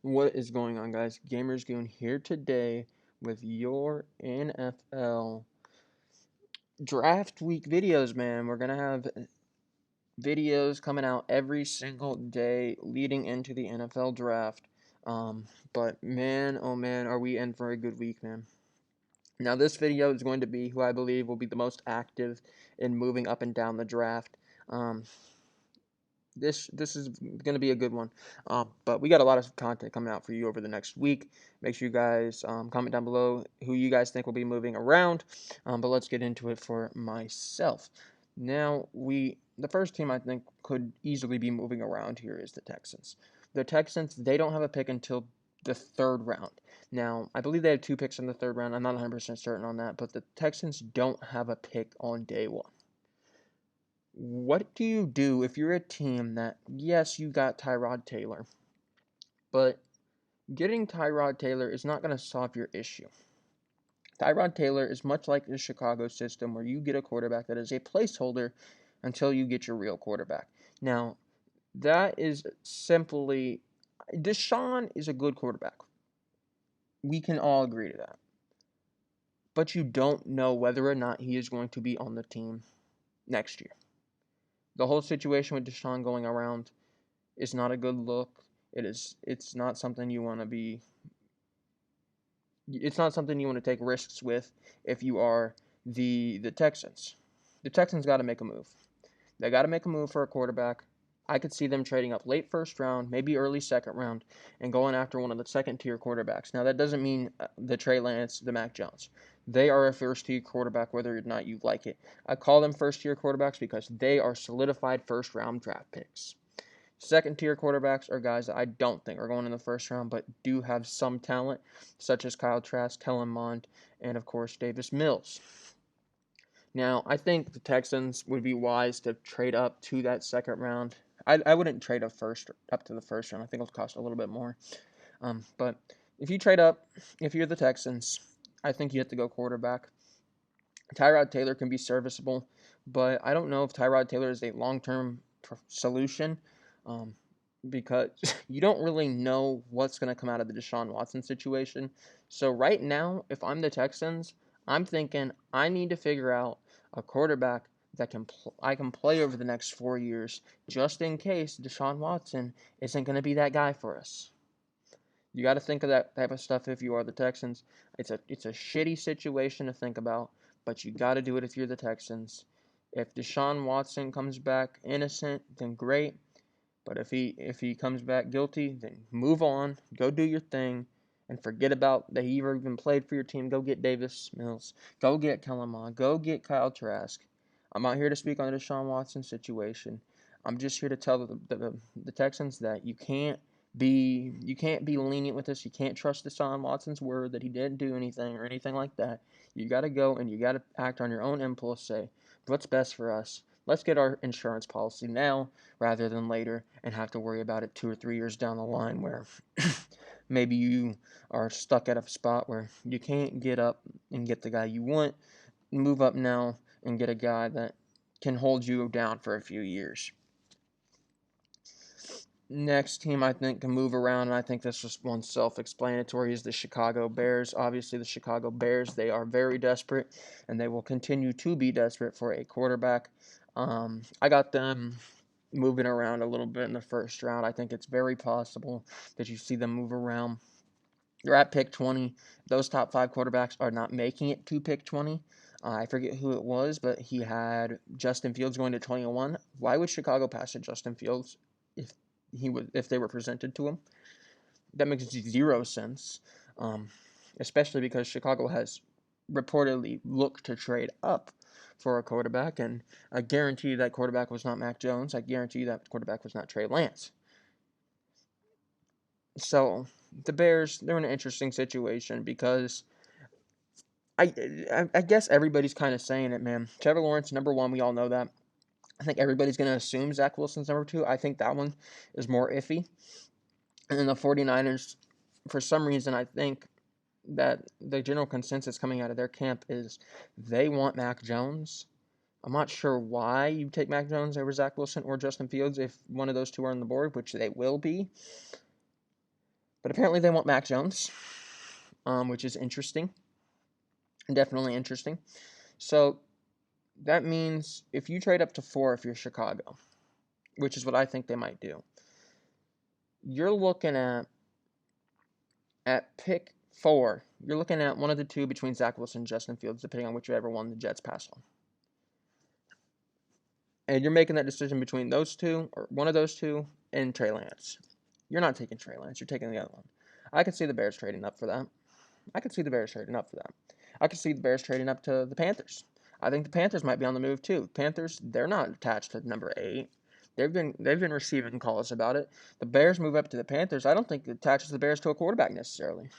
What is going on, guys? Gamers Goon here today with your NFL draft week videos, man. We're gonna have videos coming out every single day leading into the NFL draft. But man, oh man, are we in for a good week, man. Now, this video is going to be who I believe will be the most active in moving up and down the draft. Um, this is going to be a good one. But we got a lot of content coming out for you over the next week. Make sure you guys comment down below who you guys think will be moving around. But let's get into it for myself. Now, the first team I think could easily be moving around here is the Texans. The Texans, they don't have a pick until the third round. Now, I believe they have 2 picks in the third round. I'm not 100% certain on that, but the Texans don't have a pick on day 1. What do you do if you're a team that, yes, you got Tyrod Taylor, but getting Tyrod Taylor is not going to solve your issue? Tyrod Taylor is much like the Chicago system where you get a quarterback that is a placeholder until you get your real quarterback. Now, that is simply, Deshaun is a good quarterback. We can all agree to that. But you don't know whether or not he is going to be on the team next year. The whole situation with Deshaun going around is not a good look. It's not something you want to be. It's not something you want to take risks with if you are the Texans. The Texans got to make a move. They got to make a move for a quarterback. I could see them trading up late first round, maybe early second round, and going after one of the second tier quarterbacks. Now that doesn't mean the Trey Lance, the Mac Jones. They are a first tier quarterback, whether or not you like it. I call them first tier quarterbacks because they are solidified first round draft picks. Second tier quarterbacks are guys that I don't think are going in the first round, but do have some talent, such as Kyle Trask, Kellen Mond, and of course Davis Mills. Now, I think the Texans would be wise to trade up to that second round. I wouldn't trade up to the first round. I think it'll cost a little bit more. But if you trade up, if you're the Texans, I think you have to go quarterback. Tyrod Taylor can be serviceable, but I don't know if Tyrod Taylor is a long-term solution. Because you don't really know what's going to come out of the Deshaun Watson situation. So right now, if I'm the Texans, I'm thinking I need to figure out a quarterback that I can play over the next 4 years, just in case Deshaun Watson isn't going to be that guy for us. You got to think of that type of stuff if you are the Texans. It's a shitty situation to think about, but you got to do it if you're the Texans. If Deshaun Watson comes back innocent, then great. But if he comes back guilty, then move on, go do your thing, and forget about that he even played for your team. Go get Davis Mills. Go get Kellen Mond. Go get Kyle Trask. I'm not here to speak on the Deshaun Watson situation. I'm just here to tell the Texans that you can't be lenient with this. You can't trust Deshaun Watson's word that he didn't do anything or anything like that. You got to go and you got to act on your own impulse. Say what's best for us. Let's get our insurance policy now rather than later and have to worry about it 2 or 3 years down the line where maybe you are stuck at a spot where you can't get up and get the guy you want. Move up now and get a guy that can hold you down for a few years. Next team I think can move around, and I think this is one self-explanatory, is the Chicago Bears. Obviously, the Chicago Bears, they are very desperate, and they will continue to be desperate for a quarterback. I got them moving around a little bit in the first round. I think it's very possible that you see them move around. They're at pick 20. Those top 5 quarterbacks are not making it to pick 20. I forget who it was, but he had Justin Fields going to 21. Why would Chicago pass to Justin Fields if they were presented to him? That makes 0 sense, especially because Chicago has reportedly looked to trade up for a quarterback, and I guarantee you that quarterback was not Mac Jones. I guarantee you that quarterback was not Trey Lance. So the Bears, they're in an interesting situation because I guess everybody's kind of saying it, man. Trevor Lawrence, number 1, we all know that. I think everybody's going to assume Zach Wilson's number 2. I think that one is more iffy. And then the 49ers, for some reason, I think that the general consensus coming out of their camp is they want Mac Jones. I'm not sure why you take Mac Jones over Zach Wilson or Justin Fields if one of those two are on the board, which they will be. But apparently they want Mac Jones, which is interesting. Definitely interesting. So that means if you trade up to 4 if you're Chicago, which is what I think they might do, you're looking at pick 4. You're looking at one of the two between Zach Wilson and Justin Fields, depending on whichever one the Jets pass on. And you're making that decision between those two, or one of those two, and Trey Lance. You're not taking Trey Lance. You're taking the other one. I could see the Bears trading up for that. I could see the Bears trading up to the Panthers. I think the Panthers might be on the move too. Panthers, they're not attached to number 8. They've been receiving calls about it. The Bears move up to the Panthers. I don't think it attaches the Bears to a quarterback necessarily.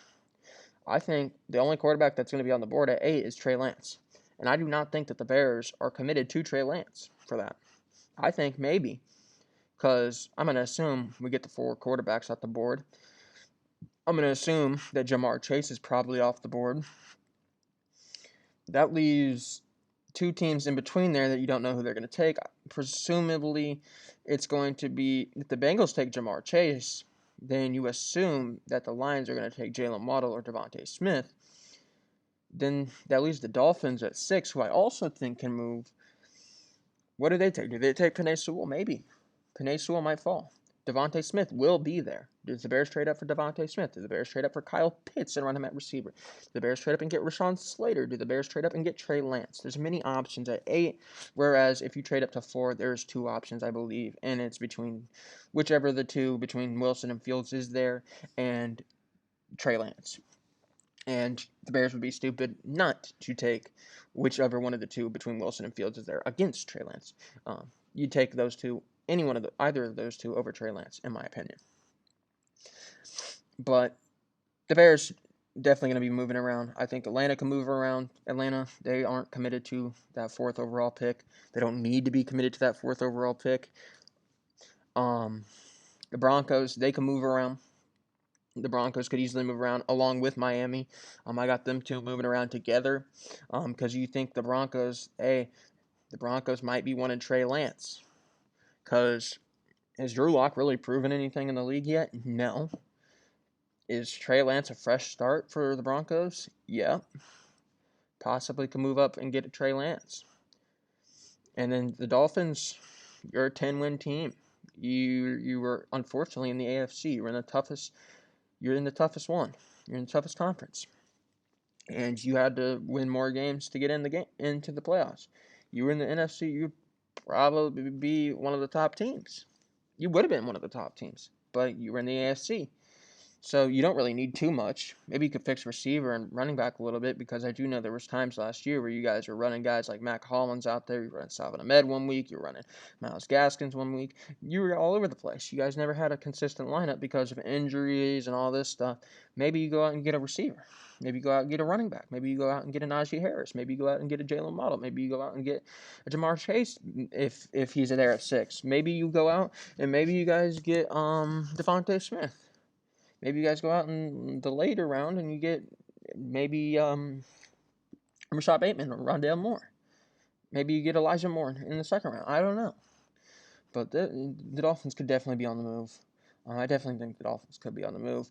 I think the only quarterback that's going to be on the board at 8 is Trey Lance. And I do not think that the Bears are committed to Trey Lance for that. I think maybe, because I'm going to assume we get the 4 quarterbacks off the board. I'm going to assume that Jamar Chase is probably off the board. That leaves 2 teams in between there that you don't know who they're going to take. Presumably, it's going to be, if the Bengals take Jamar Chase, then you assume that the Lions are going to take Jalen Waddle or Devontae Smith. Then that leaves the Dolphins at 6, who I also think can move. What do they take? Do they take Penei Sewell? Maybe. Penei Sewell might fall. Devontae Smith will be there. Does the Bears trade up for Devontae Smith? Do the Bears trade up for Kyle Pitts and run him at receiver? Do the Bears trade up and get Rashawn Slater? Do the Bears trade up and get Trey Lance? There's many options at 8, whereas if you trade up to 4, there's 2 options, I believe, and it's between whichever the 2 between Wilson and Fields is there and Trey Lance. And the Bears would be stupid not to take whichever one of the 2 between Wilson and Fields is there against Trey Lance. You take those 2, either of those 2 over Trey Lance, in my opinion. But the Bears definitely going to be moving around. I think Atlanta can move around. Atlanta, they aren't committed to that 4th overall pick. They don't need to be committed to that 4th overall pick. The Broncos, they can move around. The Broncos could easily move around along with Miami. I got them 2 moving around together because you think the Broncos might be wanting Trey Lance. Because has Drew Lock really proven anything in the league yet? No. Is Trey Lance a fresh start for the Broncos? Yeah. Possibly can move up and get a Trey Lance. And then the Dolphins, you're a 10-win team. You were unfortunately in the AFC. You're in the toughest one. You're in the toughest conference. And you had to win more games to get into the playoffs. You were in the NFC, you'd probably be one of the top teams. You would have been one of the top teams, but you were in the AFC. So you don't really need too much. Maybe you could fix receiver and running back a little bit, because I do know there was times last year where you guys were running guys like Mac Hollins out there. You were running Salvin Ahmed one week. You were running Myles Gaskins one week. You were all over the place. You guys never had a consistent lineup because of injuries and all this stuff. Maybe you go out and get a receiver. Maybe you go out and get a running back. Maybe you go out and get a Najee Harris. Maybe you go out and get a Jalen Waddle. Maybe you go out and get a Jamar Chase if he's there at 6. Maybe you go out and maybe you guys get Devontae Smith. Maybe you guys go out in the later round and you get maybe Rashad Bateman or Rondale Moore. Maybe you get Elijah Moore in the second round. I don't know. But the Dolphins could definitely be on the move. I definitely think the Dolphins could be on the move.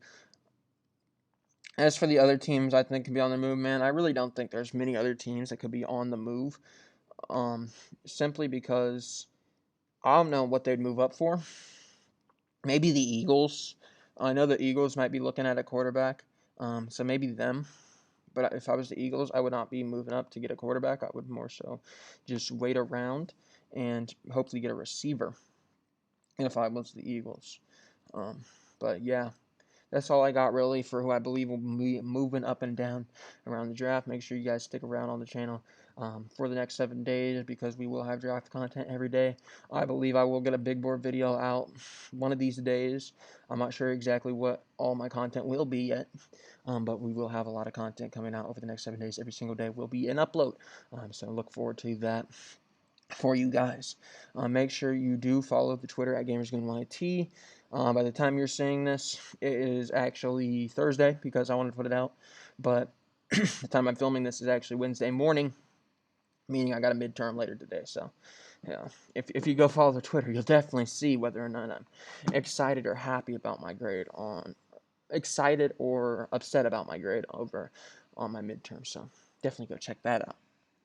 As for the other teams I think could be on the move, man, I really don't think there's many other teams that could be on the move. Simply because I don't know what they'd move up for. Maybe the Eagles. I know the Eagles might be looking at a quarterback, so maybe them. But if I was the Eagles, I would not be moving up to get a quarterback. I would more so just wait around and hopefully get a receiver if I was the Eagles. But yeah, that's all I got really for who I believe will be moving up and down around the draft. Make sure you guys stick around on the channel for the next 7 days, because we will have draft content every day. I believe I will get a big board video out one of these days. I'm not sure exactly what all my content will be yet, but we will have a lot of content coming out over the next 7 days. Every single day will be an upload, so look forward to that for you guys. Make sure you do follow the Twitter at GamersGoonYT. By the time you're seeing this, it is actually Thursday, because I wanted to put it out, but the time I'm filming this is actually Wednesday morning, meaning I got a midterm later today. So yeah, if you go follow the Twitter, you'll definitely see whether or not I'm excited or happy about my grade on excited or upset about my grade over on my midterm. So definitely go check that out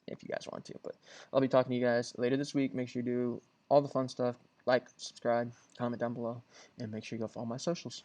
if you guys want to. But I'll be talking to you guys later this week. Make sure you do all the fun stuff. Like, subscribe, comment down below, and make sure you go follow my socials.